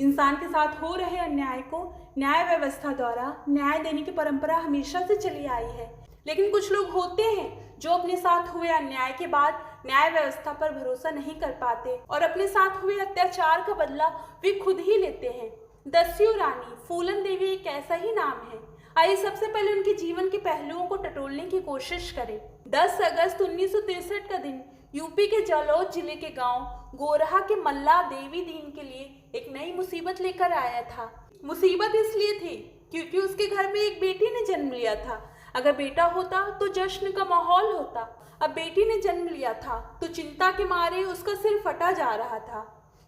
इंसान के साथ हो रहे अन्याय को न्याय व्यवस्था द्वारा न्याय देने की परंपरा हमेशा से चली आई है। लेकिन कुछ लोग होते हैं जो अपने साथ हुए अन्याय के बाद न्याय व्यवस्था पर भरोसा नहीं कर पाते और अपने साथ हुए अत्याचार का बदला वे खुद ही लेते हैं। दस्यु रानी फूलन देवी एक ऐसा ही नाम है। आइए सबसे पहले उनके जीवन के पहलुओं को टटोलने की कोशिश करें। 10 अगस्त 1963 का दिन यूपी के जालौन जिले के गांव गोरहा के मल्ला देवी दीन के लिए एक नई मुसीबत लेकर आया था। मुसीबत इसलिए थी क्योंकि उसके घर में एक बेटी ने जन्म लिया था। अगर बेटा होता तो जश्न का माहौल होता। अब बेटी ने जन्म लिया था तो चिंता के मारे उसका सिर फटा जा रहा था।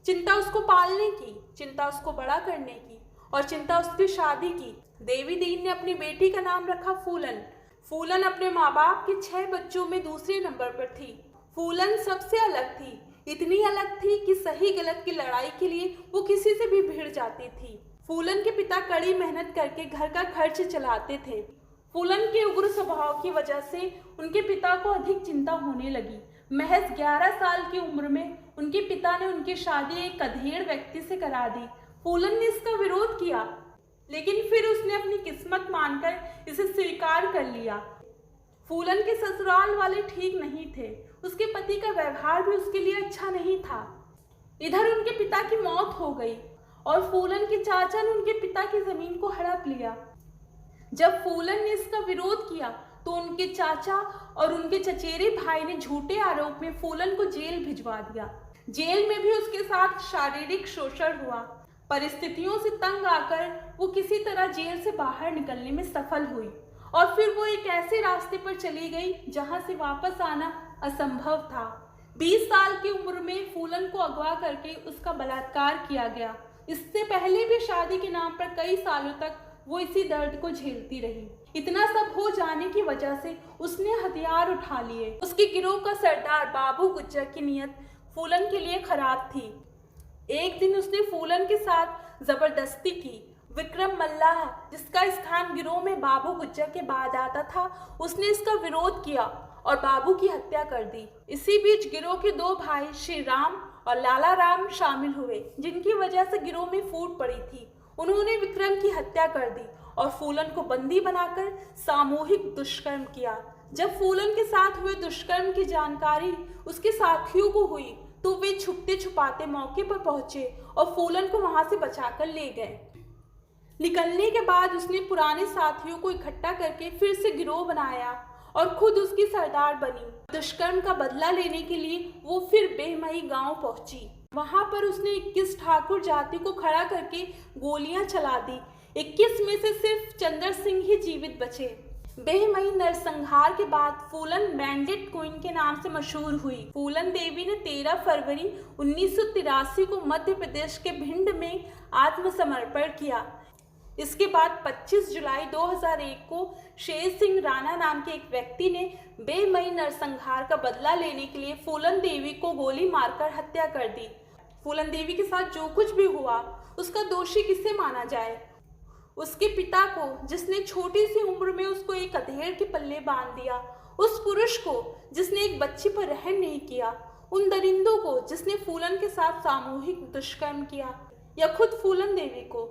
चिंता उसको पालने की, चिंता उसको बड़ा करने की और चिंता उसकी शादी की। देवी दीन ने अपनी बेटी का नाम रखा फूलन। फूलन अपने माँ बाप के 6 बच्चों में दूसरे नंबर पर थी। फूलन सबसे अलग थी, इतनी अलग थी कि सही गलत की लड़ाई के लिए वो किसी से भी भिड़ जाती थी। फूलन के पिता कड़ी मेहनत करके घर का खर्च चलाते थे। फूलन के उग्र स्वभाव की वजह से उनके पिता को अधिक चिंता होने लगी। महज 11 साल की उम्र में उनके पिता ने उनकी शादी एक अधेड़ व्यक्ति से करा दी। फूलन ने इसका विरोध किया, लेकिन फिर उसने अपनी किस्मत मानकर इसे स्वीकार कर लिया। फूलन के ससुराल वाले ठीक नहीं थे। उसके पति का व्यवहार भी उसके लिए अच्छा नहीं था। इधर उनके पिता की मौत हो गई और फूलन के चाचा ने उनके पिता की जमीन को हड़प लिया। जब फूलन ने इसका विरोध किया तो उनके चाचा और उनके चचेरे भाई ने झूठे आरोप में फूलन को जेल भिजवा दिया। जेल में भी उसके साथ शारीरिक शोषण हुआ। परिस्थितियों से तंग आकर वो किसी तरह जेल से बाहर निकलने में सफल हुई और फिर वो एक ऐसे रास्ते पर चली गई जहां से वापस आना असंभव था। 20 साल की उम्र में फूलन को अगवा करके उसका बलात्कार किया गया। इससे पहले भी शादी के नाम पर कई सालों तक वो इसी दर्द को झेलती रही। इतना सब हो जाने की वजह से उसने हथियार उठा लिए। उसके गिरोह का सरदार बाबू गुज्जर की नीयत फूलन के लिए खराब थी। एक दिन उसने फूलन के साथ जबरदस्ती की। विक्रम मल्लाह, जिसका स्थान गिरोह में बाबू गुज्जर के बाद आता था, उसने इसका विरोध किया और बाबू की हत्या कर दी। इसी बीच गिरोह के 2 भाई श्री राम और लाला राम शामिल हुए, जिनकी वजह से गिरोह में फूट पड़ी थी। उन्होंने विक्रम की हत्या कर दी और फूलन को बंदी बनाकर सामूहिक दुष्कर्म किया। जब फूलन के साथ हुए दुष्कर्म की जानकारी उसके साथियों को हुई तो वे छुपते छुपाते मौके पर पहुंचे और फूलन को वहां से बचाकर ले गए। निकलने के बाद उसने पुराने साथियों को इकट्ठा करके फिर से गिरोह बनाया और खुद उसकी सरदार बनी। दुष्कर्म का बदला लेने के लिए वो फिर बेमई गांव पहुंची। वहां पर उसने 21 ठाकुर जाति को खड़ा करके गोलियां चला दी। 21 में से सिर्फ चंद्र सिंह ही जीवित बचे। बेमई नरसंहार के बाद फूलन बैंडेड क्वीन के नाम से मशहूर हुई। फूलन देवी ने 13 फरवरी 1983 को मध्य प्रदेश के भिंड में आत्मसमर्पण किया। इसके बाद 25 जुलाई 2001 को शेर सिंह राणा नाम के एक व्यक्ति ने बेमई नरसंहार का बदला लेने के लिए फूलन देवी को गोली मारकर हत्या कर दी। फूलन देवी के साथ जो कुछ भी हुआ उसका दोषी किसे माना जाए? उसके पिता को, जिसने छोटी सी उम्र में उसको एक अधेड़ के पल्ले बांध दिया, उस पुरुष को जिसने एक बच्ची पर रहम नहीं किया, उन दरिंदों को जिसने फूलन के साथ सामूहिक दुष्कर्म किया, या खुद फूलन देवी को?